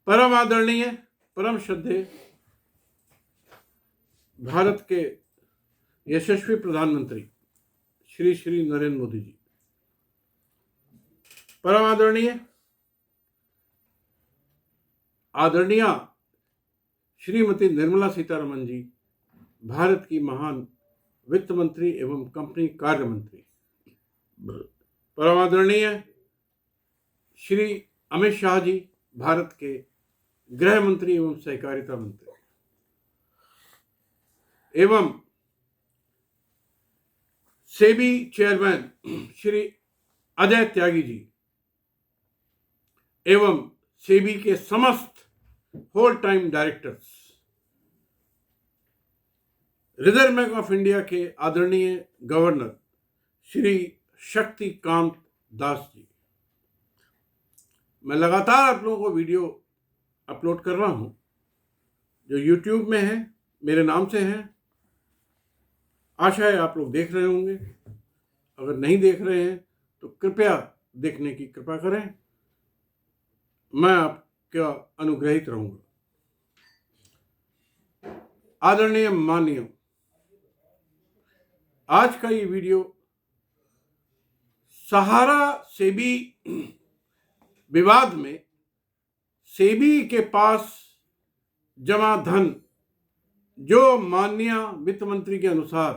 परम आदरणीय, परम श्रद्धेय भारत के यशस्वी प्रधानमंत्री श्री श्री नरेंद्र मोदी जी, परम आदरणीय श्रीमती निर्मला सीतारमण जी, भारत की महान वित्त मंत्री एवं कंपनी कार्य मंत्री, परम आदरणीय श्री अमित शाह जी, भारत के गृह मंत्री एवं सहकारिता मंत्री, एवं सेबी चेयरमैन श्री अजय त्यागी जी, एवं सेबी के समस्त whole time directors, reserve bank of India के आदरणीय गवर्नर श्री शक्तिकांत दास जी। मैं लगातार आप लोगों को वीडियो अपलोड कर रहा हूं जो YouTube में है, मेरे नाम से है। आशा है आप लोग देख रहे होंगे। अगर नहीं देख रहे हैं तो कृपया देखने की कृपा करें, मैं आपका अनुग्रहित रहूंगा। आदरणीय माननीय, आज का ये वीडियो सहारा सेबी विवाद में सेबी के पास जमा धन जो माननीय वित्त मंत्री के अनुसार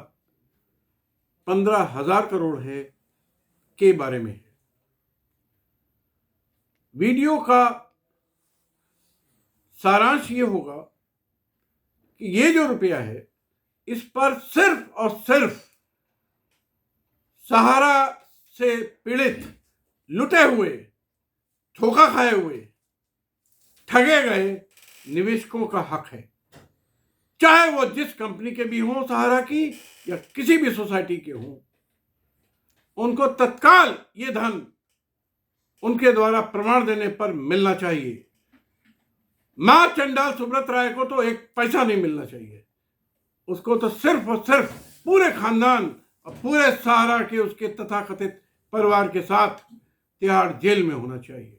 15,000 करोड़ है के बारे में है। वीडियो का सारांश ये होगा कि ये जो रुपया है इस पर सिर्फ और सिर्फ सहारा से पीड़ित, लुटे हुए, धोखा खाए हुए, ठगे गए निवेशकों का हक है, चाहे वो जिस कंपनी के भी हों, सहारा की या किसी भी सोसाइटी के हों। उनको तत्काल ये धन उनके द्वारा प्रमाण देने पर मिलना चाहिए। मां चंडाल सुब्रत राय को तो एक पैसा नहीं मिलना चाहिए। उसको तो सिर्फ और सिर्फ पूरे खानदान और पूरे सहारा के उसके तथाकथित परिवार के साथ तिहाड़ जेल में होना चाहिए।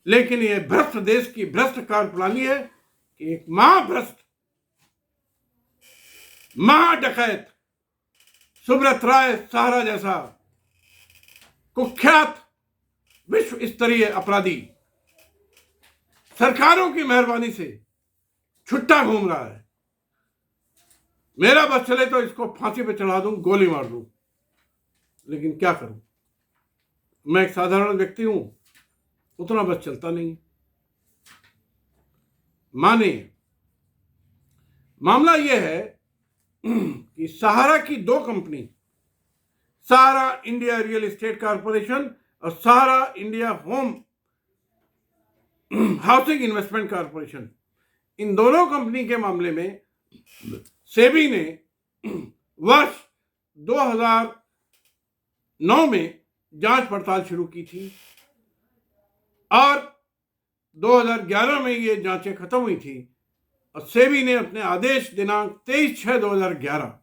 लेकिन ये भ्रष्ट देश की भ्रष्ट कार्यप्रणाली है कि एक महाभ्रष्ट, महाडकैत सुब्रत राय सहारा जैसा कुख्यात विश्व स्तरीय अपराधी सरकारों की मेहरबानी से छुट्टा घूम रहा है। मेरा बस चले तो इसको फांसी पे चढ़ा दूं, गोली मार दूं, लेकिन क्या करूं, मैं एक साधारण व्यक्ति हूं, उतना बस चलता नहीं। माने मामला यह है कि सहारा की दो company, Sahara India real estate corporation और Sahara India home housing investment corporation, इन दोनों कंपनी के मामले में सेबी ने वर्ष 2009 में जांच पड़ताल शुरू की थी और 2011 में ये जांचें खत्म हुई थी और सेबी ने अपने आदेश दिनांक 23/6/2011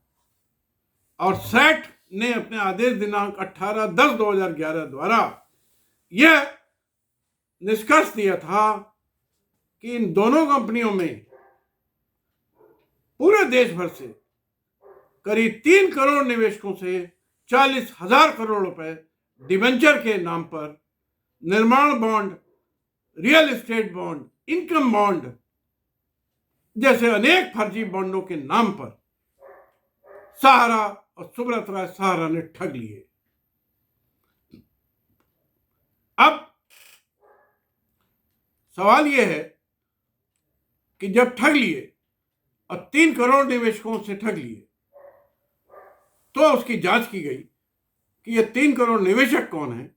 और सैट ने अपने आदेश दिनांक 18/10/2011 द्वारा यह निष्कर्ष दिया था कि इन दोनों कंपनियों में पूरे देश भर से करीब 3 करोड़ निवेशकों से 40,000 करोड़ रुपए डिबेंचर के नाम पर, निर्माण bond, real estate bond, income bond जैसे अनेक फर्जी बॉन्डों के नाम पर सहारा और सुब्रत राय सहारा ने ठग लिए। अब सवाल यह है कि जब ठग लिए और 3 करोड़ निवेशकों से ठग लिए तो उसकी जांच की गई कि ये 3 करोड़ निवेशक कौन है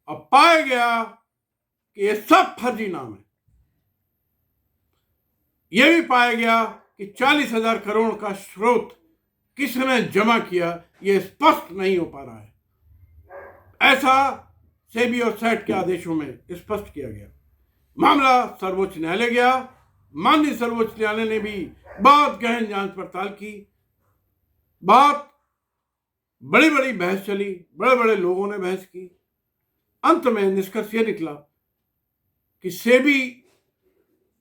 और पाया गया कि ये सब फर्जी नाम है। यह भी पाया गया कि 40,000 करोड़ का स्रोत किसने जमा किया यह स्पष्ट नहीं हो पा रहा है। ऐसा सेबी और सैट के आदेशों में स्पष्ट किया गया। मामला सर्वोच्च न्यायालय गया। माननीय सर्वोच्च न्यायालय ने भी बहुत गहन जांच पड़ताल की, बहुत बड़ी बड़ी बहस चली, बड़े बड़े लोगों ने बहस की। अंत में निष्कर्ष यह निकला कि सेबी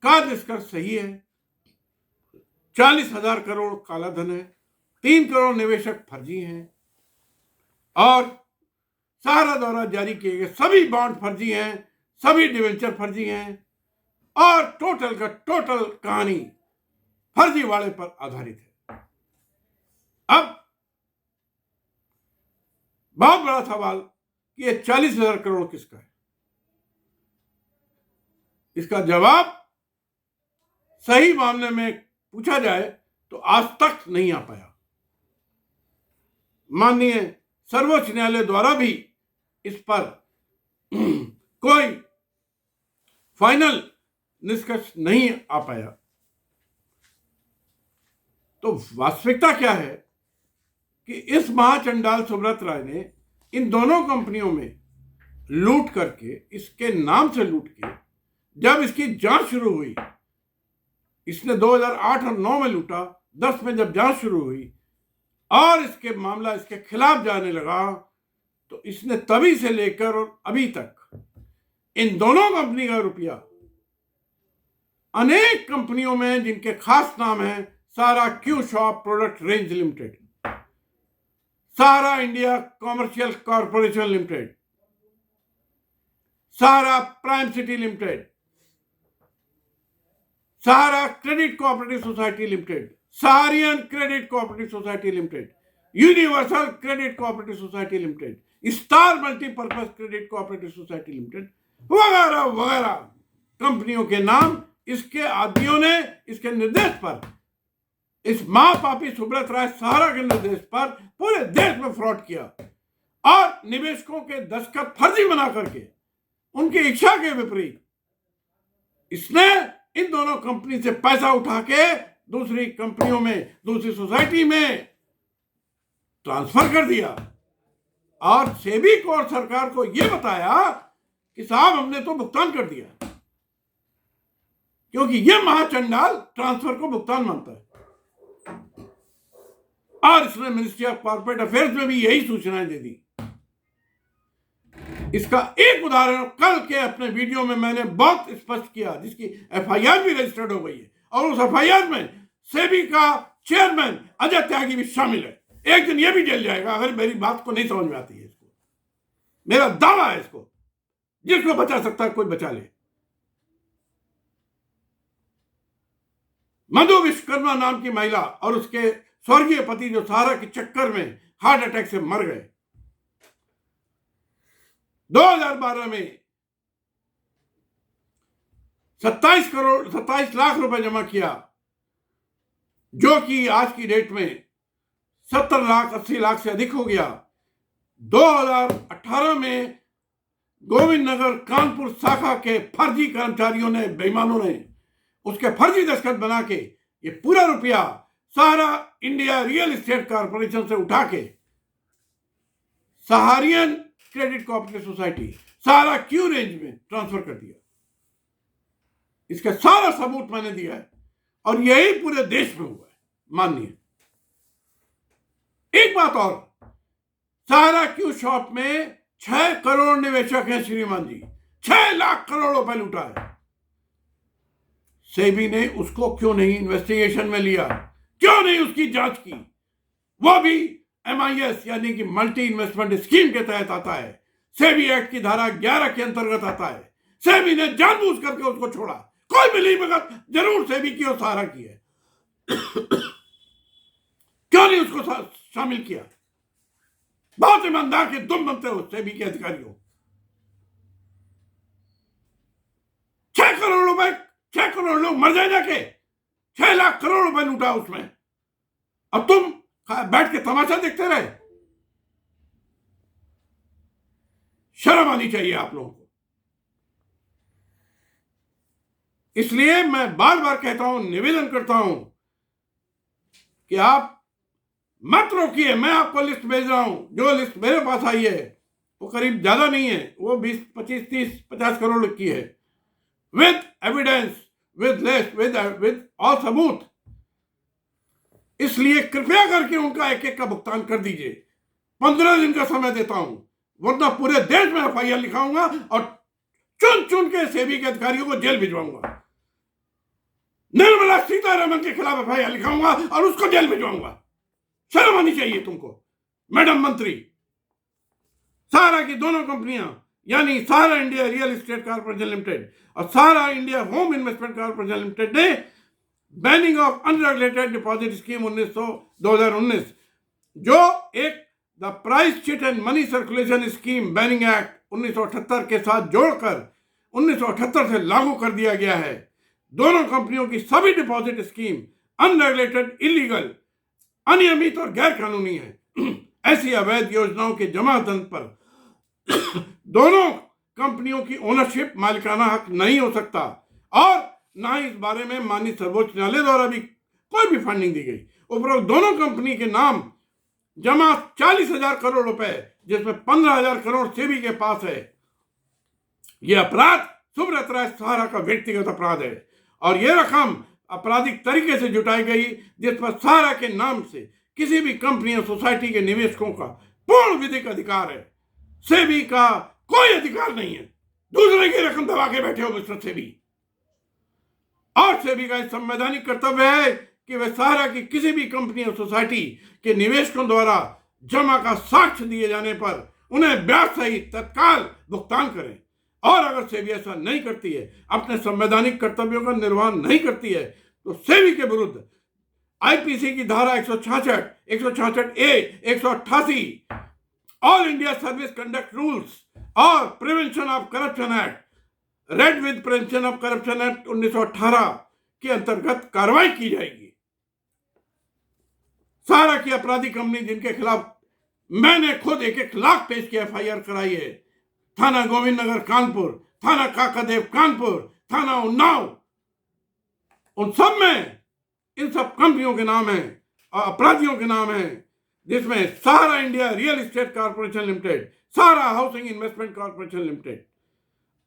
का निष्कर्ष सही है। 40,000 करोड़ काला धन है, 3 करोड़ निवेशक फर्जी हैं और सहारा द्वारा जारी किए गए सभी बॉन्ड फर्जी हैं, सभी डिवेंचर फर्जी हैं और टोटल का टोटल कहानी फर्जीवाड़े पर आधारित है। अब बहुत बड़ा सवाल कि ये 40,000 करोड़ किसका है? इसका जवाब सही मामले में पूछा जाए तो आज तक नहीं आ पाया। माननीय सर्वोच्च न्यायालय द्वारा भी इस पर कोई फाइनल निष्कर्ष नहीं आ पाया। तो वास्तविकता क्या है कि इस महाचंडाल सुब्रत राय ने इन दोनों कंपनियों में लूट करके, इसके नाम से लूट के, जब इसकी जांच शुरू हुई, इसने 2008 और 9 में लूटा, 10 में जब जांच शुरू हुई और इसके मामला इसके खिलाफ जाने लगा, तो इसने तभी से लेकर और अभी तक इन दोनों कंपनी का रुपया अनेक कंपनियों में, जिनके खास नाम है Sahara Q shop product range limited, Sahara India commercial corporation limited, Sahara prime city limited, Sahara credit cooperative society limited, Saharayan credit cooperative society limited, universal credit cooperative society limited, star multipurpose credit cooperative society limited वगैरह वगैरह कंपनियों के नाम इसके आदियों ने इसके निर्देश पर, इस महापापी सुब्रत राय सहारा के निर्देश पर पूरे देश में फ्रॉड किया और निवेशकों के दस्तखत फर्जी बना करके उनकी इच्छा के विपरीत इसने इन दोनों कंपनी से पैसा उठा के दूसरी कंपनियों में, दूसरी सोसाइटी में ट्रांसफर कर दिया और सेबी को और सरकार को यह बताया कि साहब हमने तो भुगतान कर दिया, क्योंकि यह महाचंडाल ट्रांसफर को भुगतान मानता है। और इसने मिनिस्ट्री ऑफ कॉर्पोरेट अफेयर्स में भी यही सूचनाएं दे दी। इसका एक उदाहरण कल के अपने वीडियो में मैंने बहुत स्पष्ट किया, जिसकी एफआईआर भी रजिस्टर्ड हो गई है और उस एफआईआर में सेबी का चेयरमैन अजय त्यागी भी शामिल है। एक दिन यह भी जेल जाएगा अगर मेरी बात को नहीं समझ में आती है। इसको मेरा दावा है, इसको जिसको बचा सकता है कोई बचा ले। मधु विश्वकर्मा नाम की महिला और उसके स्वर्गीय पति जो सहारा के चक्कर में हार्ट अटैक से मर गए, 2012 में 27 लाख रुपए जमा किया, जो कि आज की डेट में 70 लाख 80 लाख से अधिक हो गया। 2018 में गोविंद नगर कानपुर शाखा के फर्जी कर्मचारियों ने, बेईमानों ने उसके फर्जी दस्तखत बना के ये पूरा रुपया सहारा इंडिया रियल एस्टेट कॉर्पोरेशन से उठा के सहारियन क्रेडिट कोऑपरेटिव सोसाइटी, सारा क्यू रेंज में ट्रांसफर कर दिया। इसका सारा सबूत मैंने दिया है और यही पूरे देश में हुआ है। मानिए एक बात और, सहारा क्यू शॉप में 6 करोड़ निवेशक हैं श्रीमान जी, 6 लाख करोड़ रुपए लूटा है। सेबी ने उसको क्यों नहीं इन्वेस्टिगेशन में लिया, क्यों नहीं उसकी जांच की? वो भी MIS यानी कि मल्टी इन्वेस्टमेंट स्कीम के तहत आता है, सेबी एक्ट की धारा 11 के अंतर्गत आता है। सेबी ने जानबूझ करके उसको छोड़ा, कोई भी नहीं मगर जरूर सेबी की और सहारा की है। क्यों नहीं उसको शामिल किया? बहुत ईमानदार के तुम बनते हो सेबी के अधिकारियों। 6 करोड़ रुपए, 6 करोड़ लोग मर जाए जाके, 6 लाख करोड़ रुपए लूटा उसमें, अब तुम बैठ के तमाशा देखते रहे। शर्म आनी चाहिए आप लोगों को। इसलिए मैं बार बार कहता हूं, निवेदन करता हूं कि आप मत रोकिए। मैं आपको लिस्ट भेज रहा हूं, जो लिस्ट मेरे पास आई है वो करीब ज्यादा नहीं है, वो 20, 25, 30, 50 करोड़ की है, with evidence, with list, with all सबूत। इसलिए कृपया करके उनका एक एक का भुगतान कर दीजिए। 15 दिन का समय देता हूं, वरना पूरे देश में FIR लिखाऊंगा और चुन चुन के सेबी के अधिकारियों को जेल भिजवाऊंगा, निर्मला सीतारमण के खिलाफ एफआईआर लिखाऊंगा और उसको जेल भिजवाऊंगा। शर्म आनी चाहिए तुमको मैडम मंत्री। सहारा की दोनों कंपनियां यानी Sahara India real estate corporation limited और Sahara India home investment corporation limited ने banning of unregulated deposit scheme 2019 जो एक the prize chit and money circulation scheme banning act 1978 के साथ जोड़कर 1978 से लागू कर दिया गया है। दोनों कंपनियों की सभी डिपॉजिट स्कीम अनरेगुलेटेड, इलीगल, अनियमित और गैर कानूनी है। ऐसी अवैध योजनाओं के जमा धन पर दोनों कंपनियों की ओनरशिप, मालिकाना हक नहीं हो सकता और ना ही इस बारे में माननीय सर्वोच्च न्यायालय द्वारा भी कोई भी फंडिंग दी गई। उपरोक्त दोनों कंपनी के नाम जमा 40,000 करोड़ रुपए, जिसमें 15,000 करोड़ सेबी के पास है। यह अपराध सुब्रत राय सहारा का व्यक्तिगत अपराध है और यह रकम आपराधिक तरीके से जुटाई गई जिस पर सहारा के नाम से किसी भी कंपनी या सोसाइटी के निवेशकों का पूर्ण विधिक अधिकार है। सेबी का कोई अधिकार नहीं है। दूसरे की रकम दबा के बैठे हो मिस्टर सेबी। और सेबी का संवैधानिक कर्तव्य है कि वे सहारा की किसी भी कंपनी और सोसाइटी के निवेशकों द्वारा जमा का साक्ष्य दिए जाने पर उन्हें ब्याज सहित तत्काल भुगतान करें। और अगर सेबी ऐसा नहीं करती है, अपने संवैधानिक कर्तव्यों का निर्वहन नहीं करती है, तो सेबी के विरुद्ध आईपीसी की धारा 166, 166 A, 188, all India service conduct rules और prevention of corruption act, read with prevention of corruption act 1918 के अंतर्गत कार्रवाई की जाएगी। सहारा की अपराधी कंपनी जिनके खिलाफ मैंने खुद 1-1 लाख पेज की एफआईआर कराई है, थाना गोविंद नगर कानपुर, थाना काकादेव कानपुर, थाना उन्नाव, उन सब में इन सब कंपनियों के नाम हैं और अपराधियों के नाम हैं, जिसमें Sahara India real estate corporation limited, Sahara housing investment corporation limited.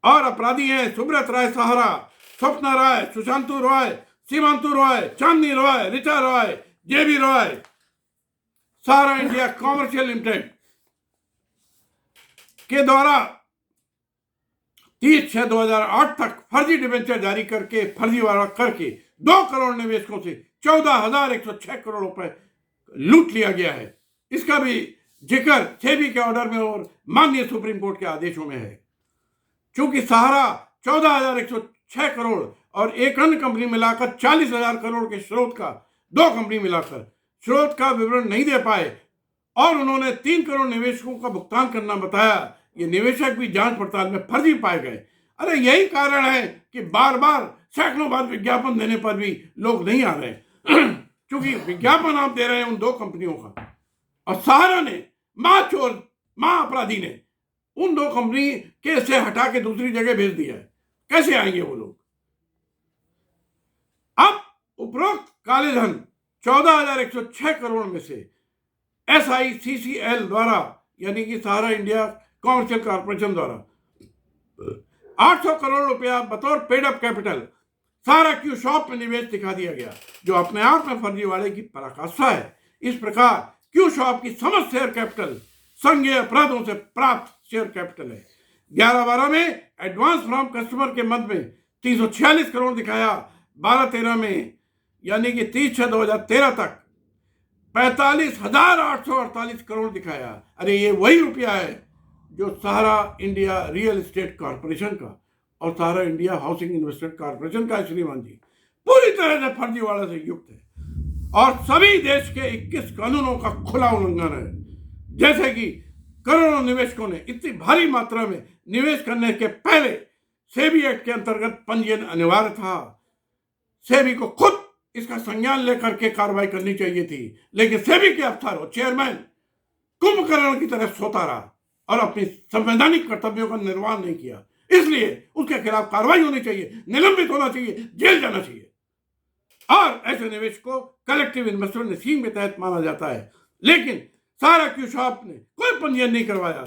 और अपराधी हैं Subrata Roy Sahara, Swapna Roy, Sushanto Roy, Seemanto Roy, Chandni Roy, Richa Roy, J B Roy. Sahara India commercial limited के द्वारा 30/6/2008 तक फर्जी डिबेंचर जारी करके फर्जीवाड़ा करके 2 करोड़ निवेशकों से 14,106 करोड़ रुपए लूट लिया गया है। इसका भी जिक्र सेबी के ऑर्डर में और माननीय सुप्रीम कोर्ट के आदेशों में है। चूंकि सहारा 14,106 करोड़ और एक अन्य कंपनी मिलाकर 40,000 करोड़ के स्रोत का, 2 कंपनी मिलाकर स्रोत का विवरण नहीं दे पाए और उन्होंने 3 करोड़ निवेशकों का भुगतान करना बताया, ये निवेशक भी जांच पड़ताल में फर्जी पाए गए। अरे यही कारण है कि बार बार सैकड़ों बार विज्ञापन देने पर भी लोग नहीं आ रहे क्योंकि विज्ञापन आप दे रहे हैं उन 2 कंपनियों का और सहारा ने, मां चोर, मां अपराधी ने उन 2 कंपनी के से हटा के दूसरी जगह भेज दिया है। कैसे आएंगे वो लोग? अब उपरोक्त काले धन 14,106 करोड़ में से SICCL द्वारा यानी कि सहारा इंडिया कॉमर्शियल कॉर्पोरेशन द्वारा 800 करोड़ रुपया बतौर पेड अप कैपिटल सहारा क्यू शॉप में निवेश दिखा दिया गया, जो अपने आप में फर्जीवाड़े की पराकाष्ठा है। इस प्रकार क्यू शॉप की समस्त शेयर कैपिटल संज्ञेय अपराधों से प्राप्त शेयर कैपिटल है। 11/12 में एडवांस फ्रॉम कस्टमर के मद में 346 करोड़ दिखाया। 12/13 में यानी कि 30/6/2013 तक 45,848 करोड़ दिखाया। अरे ये वही रुपया है जो सहारा इंडिया रियल एस्टेट कॉर्पोरेशन का और Sahara India housing investment corporation का श्रीमान जी पूरी तरह से फर्जीवाड़ा से युक्त है और सभी देश के 21 कानूनों का खुला उल्लंघन है। जैसे कि करोड़ों निवेशकों ने इतनी भारी मात्रा में निवेश करने के पहले सेबी एक्ट के अंतर्गत पंजीयन अनिवार्य था। सेबी को खुद इसका संज्ञान लेकर के कार्रवाई करनी चाहिए थी, लेकिन सेबी के अफसर और चेयरमैन कुंभकर्ण की तरह सोता रहा और अपनी संवैधानिक कर्तव्यों का निर्वहन नहीं किया। इसलिए उसके खिलाफ कार्रवाई होनी चाहिए, निलंबित होना चाहिए, जेल जाना चाहिए। और ऐसे निवेश को कलेक्टिव इन्वेस्टमेंट स्कीम के तहत माना जाता है, लेकिन सहारा क्यू शॉप ने कोई पंजीयन नहीं करवाया।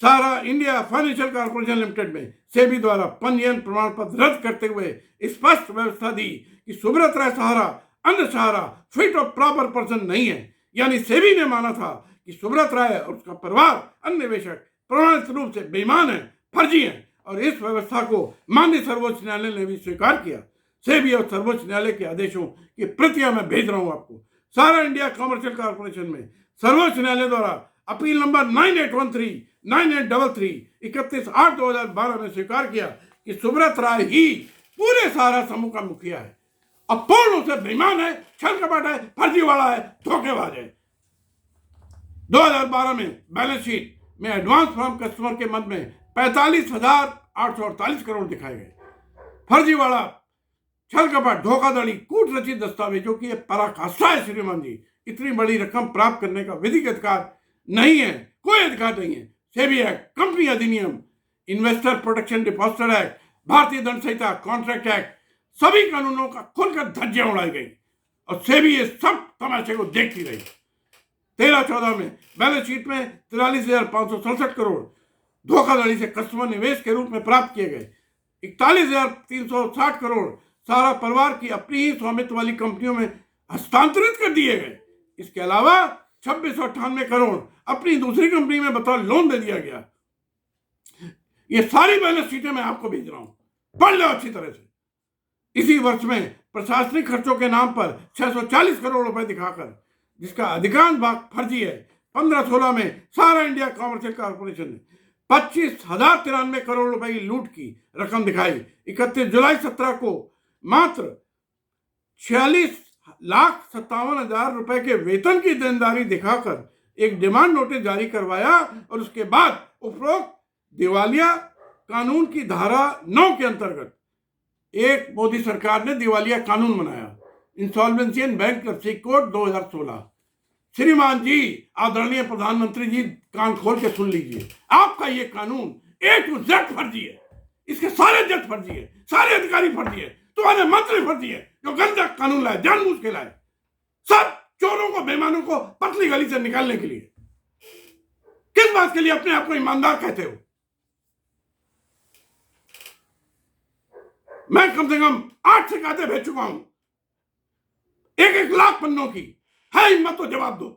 सहारा इंडिया फाइनेंशियल कॉर्पोरेशन लिमिटेड में सेबी द्वारा पंजीयन प्रमाण पत्र रद्द करते हुए स्पष्ट व्यवस्था दी कि सुब्रत राय सहारा अन्य सहारा फिट और प्रॉपर पर्सन नहीं है। यानी सेबी ने माना था कि सुब्रत राय और उसका परिवार अन्य निवेशक प्रमाणित रूप से बेईमान है, फर्जी हैं और इस व्यवस्था को माननीय सर्वोच्च न्यायालय ने भी स्वीकार किया। सेबी और सर्वोच्च न्यायालय के आदेशों की प्रतियां मैं भेज रहा हूं आपको। सारा इंडिया कॉमर्शियल कॉर्पोरेशन में सर्वोच्च न्यायालय द्वारा अपील नंबर 9813 9833 31/8/2012 में स्वीकार किया कि सुब्रत राय ही पूरे सहारा समूह का मुखिया है, अपूर्ण रूप से बेईमान है, छल कपट है, फर्जीवाड़ा है, धोखेबाज है। 2012 में बैलेंस शीट में एडवांस फ्रॉम कस्टमर के मद में 45,848 करोड़ दिखाए गए। फर्जीवाड़ा, छल कपट, धोखाधड़ी, कूट रचित दस्तावेजों की पराकाष्ठा है। श्रीमान जी, इतनी बड़ी रकम प्राप्त करने का विधिक अधिकार नहीं है, कोई अधिकार नहीं है। सेबी एक्ट, कंपनी अधिनियम, इन्वेस्टर प्रोटेक्शन डिपॉजिटर एक्ट, भारतीय दंड संहिता, कॉन्ट्रैक्ट एक्ट, सभी कानूनों का खुलकर धज्जियां उड़ाई गई और सेबी ये सब तमाशे को देखती रही। 13-14 में बैलेंस शीट में 43,567 करोड़ धोखाधड़ी से कस्टमर निवेश के रूप में प्राप्त किए गए। 41,360 करोड़ सारा परिवार की अपनी ही स्वामित्व वाली कंपनियों में हस्तांतरित कर दिए गए। इसके अलावा 2698 करोड़ अपनी दूसरी कंपनी में बतौर लोन दे दिया गया। ये सारी बैलेंस शीटें मैं आपको भेज रहा हूं, पढ़ लो अच्छी तरह से। इसी वर्ष में प्रशासनिक खर्चों के नाम पर 640 करोड़ रुपए दिखाकर, जिसका अधिकांश भाग फर्जी है, 15-16 में सारा इंडिया कॉमर्शियल कॉर्पोरेशन ने 25,093 करोड़ रुपए की लूट की रकम दिखाई। 31 जुलाई 17 को मात्र 46,57,000 रुपए के वेतन की देनदारी दिखाकर एक डिमांड नोटिस जारी करवाया और उसके बाद उपरोक्त दिवालिया कानून की धारा 9 के अंतर्गत एक मोदी सरकार ने दिवालिया कानून बनाया, इंसॉल्वेंसी एंड बैंक्रप्सी कोड 2016। श्रीमान जी, आदरणीय प्रधानमंत्री जी, कान खोल के सुन लीजिए, आपका ये कानून A to Z फर्जी है। इसके सारे जज फर्जी है, सारे अधिकारी फर्जी है, तुम्हारे मंत्री फर्जी है जो गंदा कानून लाए, जानबूझ के लाए, सब चोरों को, बेईमानों को पतली गली से निकालने के लिए। किस बात के लिए अपने आप को ईमानदार कहते हो? मैं कम से कम 8 शिकायतें भेज चुका हूं, 1-1 लाख पन्नों की। है हिम्मत तो जवाब दो।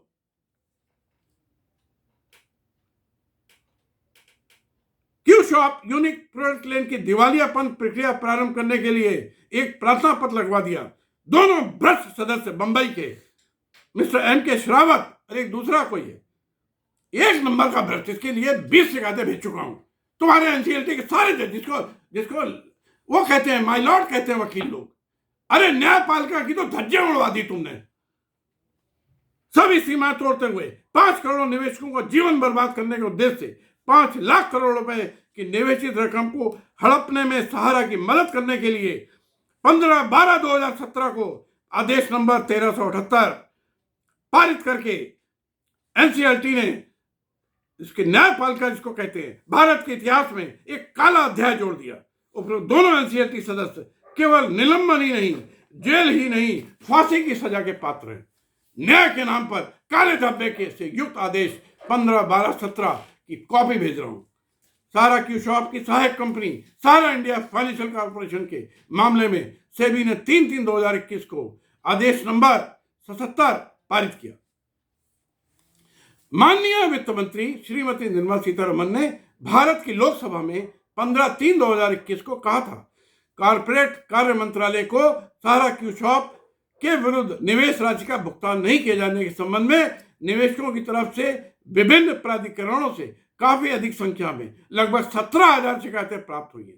क्यू शॉप यूनिक प्रोडक्ट लेन की दिवालियापन प्रक्रिया प्रारंभ करने के लिए एक प्रार्थना पत्र लगवा दिया। दोनों भ्रष्ट सदस्य बंबई के मिस्टर M.K. शेरावत और एक दूसरा कोई है, एक नंबर का भ्रष्ट। इसके लिए 20 शिकायतें भेज चुका हूं। तुम्हारे एनसीएलटी के सारे जज, जिसको वो कहते हैं माय लॉर्ड कहते हैं वकील लोग, अरे न्यायपालिका की तो धज्जियां उड़वा दी तुमने। सभी सीमाएं तोड़ते हुए 5 करोड़ निवेशकों को जीवन बर्बाद करने के उद्देश्य से 5 लाख करोड़ रुपए की निवेशित रकम को हड़पने में सहारा की मदद करने के लिए 15/12/2017 को आदेश नंबर 1378 पारित करके एनसीएलटी ने इसके न्यायपालिका जिसको कहते हैं भारत के इतिहास में एक काला अध्याय जोड़ दिया। उपरोक्त दोनों एनसीएलटी सदस्य केवल निलंबन ही नहीं, जेल ही नहीं, फांसी की सजा के पात्र हैं। न्याय के नाम पर काले धब्बे के से युक्त आदेश 15/12/17 की कॉपी भेज रहा हूं। सारा क्यू शॉप की सहायक कंपनी सारा इंडिया फाइनेंशियल कॉर्पोरेशन के मामले में सेबी ने 3/3/2021 को आदेश नंबर 77 पारित किया। माननीय वित्त मंत्री श्रीमती निर्मला सीतारमन ने भारत की लोकसभा में 15/3/2021 को कहा था, कॉर्पोरेट कार्य मंत्रालय को सारा क्यू शॉप के विरुद्ध निवेश राशि का भुगतान नहीं किए जाने के संबंध में निवेशकों की तरफ से विभिन्न प्राधिकरणों से काफी अधिक संख्या में लगभग 17,000 शिकायतें प्राप्त हुई है।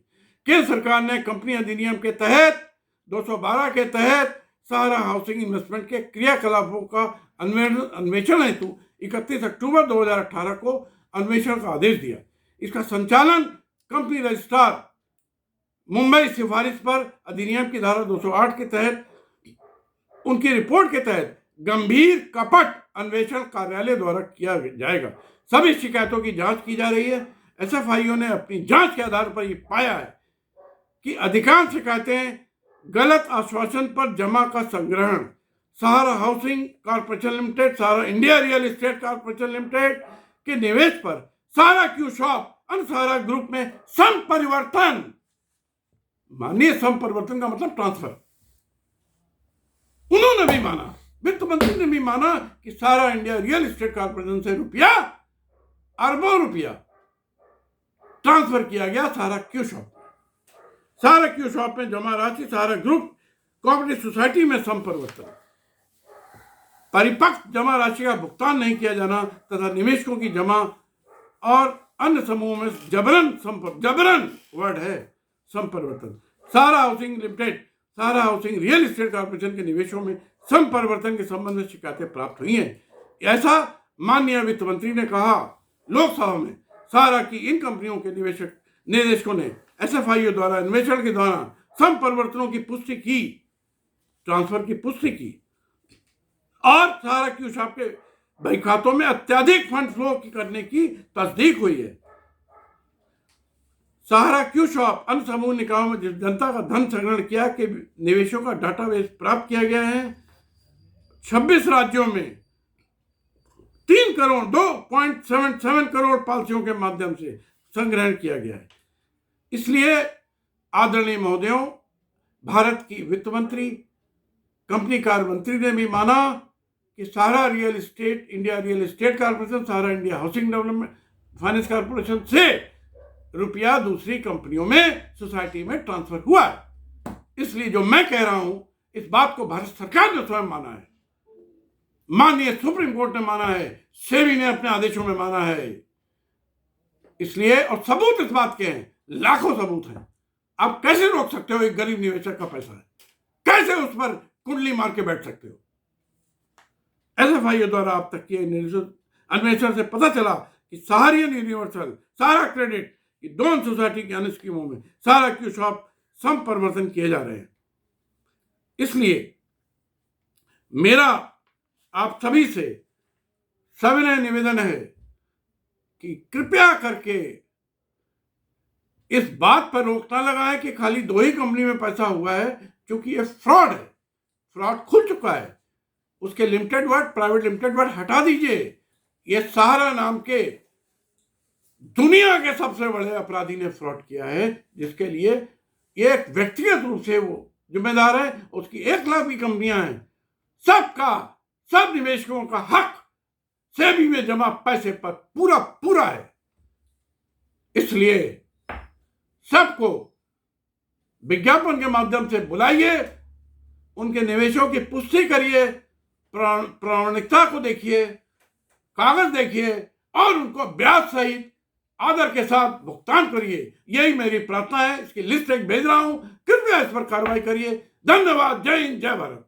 केंद्र सरकार ने कंपनी अधिनियम के तहत 212 के तहत सहारा हाउसिंग इन्वेस्टमेंट के क्रियाकलापों का अन्वेषण हेतु 31 अक्टूबर 2018 को अन्वेषण का आदेश दिया। इसका संचालन कंपनी रजिस्ट्रार मुंबई सिफारिश पर अधिनियम की धारा 208 के तहत उनकी रिपोर्ट के तहत गंभीर कपट अन्वेषण कार्यालय द्वारा किया जाएगा। सभी शिकायतों की जांच की जा रही है। एसएफआईओ ने अपनी जांच के आधार पर यह पाया है कि अधिकांश शिकायतें गलत आश्वासन पर जमा का संग्रहण, Sahara housing corporation limited, Sahara India real estate corporation limited के निवेश पर सारा क्यू शॉप सहारा ग्रुप में संपरिवर्तन, मानिए संपरिवर्तन का मतलब ट्रांसफर, उन्होंने भी माना, वित्त मंत्री ने भी माना कि सारा इंडिया रियल एस्टेट कॉर्पोरेशन से रुपया, अरबों रुपया ट्रांसफर किया गया सहारा क्यू शॉप। सहारा क्यू शॉप में जमा राशि सहारा ग्रुप कोऑपरेटिव सोसाइटी में संपरिवर्तन। परिपक्व जमा राशि का भुगतान नहीं किया जाना तथा निवेशकों की जमा और अन्य समूहों में जबरन वर्ड है संपरिवर्तन। सहारा housing limited, Sahara housing real estate corporation के निवेशों में संपरिवर्तन के संबंध में शिकायतें प्राप्त हुई हैं, ऐसा माननीय वित्त मंत्री ने कहा लोकसभा में। सहारा की इन कंपनियों के निदेशकों ने एसएफआईओ द्वारा अन्वेषण के दौरान संपरिवर्तनों की पुष्टि की, ट्रांसफर की पुष्टि की और सहारा क्यू शॉप के बैंक खातों में अत्यधिक फंड फ्लो करने की तस्दीक हुई है। सहारा क्यू शॉप अन्य समूह निकायों में जनता का धन संग्रहण किया के निवेशों का डाटाबेस प्राप्त किया गया है। 26 राज्यों में 3 करोड़ 2.77 करोड़ पॉलिसियों के माध्यम से संग्रहण किया गया है। इसलिए आदरणीय महोदयों, भारत की वित्त मंत्री, कंपनी कार्य मंत्री ने भी माना कि Sahara real estate, India real estate corporation, Sahara India housing development finance corporation से रुपया दूसरी कंपनियों में सोसाइटी में ट्रांसफर हुआ है। इसलिए जो मैं कह रहा हूं, इस बात को भारत सरकार ने स्वयं माना है, माननीय सुप्रीम कोर्ट ने माना है, सेबी ने अपने आदेशों में माना है। इसलिए और सबूत इस बात के हैं, लाखों सबूत हैं। आप कैसे रोक सकते हो? एक गरीब निवेशक का पैसा है, कैसे उस पर कुंडली मार के बैठ सकते हो? एसएफआईओ द्वारा अब तक किए अन्वेषण से पता चला कि सहारियन यूनिवर्सल, सहारा क्रेडिट की दोनों सोसाइटी की अन्य स्कीमों में सहारा क्यू शॉप संपरिवर्तन किए जा रहे हैं। इसलिए मेरा आप सभी से सविनय निवेदन है कि कृपया करके इस बात पर रोक ना लगाएं कि खाली 2 ही कंपनी में पैसा हुआ है, क्योंकि ये फ्रॉड है, फ्रॉड खुल चुका है। उसके limited word, private limited word हटा दीजिए। ये सहारा नाम के दुनिया के सबसे बड़े अपराधी ने फ्रॉड किया है, जिसके लिए एक व्यक्तिगत रूप से वो जिम्मेदार है। उसकी 1 लाख की कंपनियां हैं। सब निवेशकों का हक सेबी में जमा पैसे पर पूरा है। इसलिए सबको विज्ञापन के माध्यम से बुलाइए, उनके निवेशों की पुष्टि करिए, प्रामाणिकता को देखिए, कागज देखिए और उनको ब्याज सहित आदर के साथ भुगतान करिए। यही मेरी प्रार्थना है। इसकी लिस्ट एक भेज रहा हूं, कृपया इस पर कार्रवाई करिए। धन्यवाद। जय हिंद, जय भारत।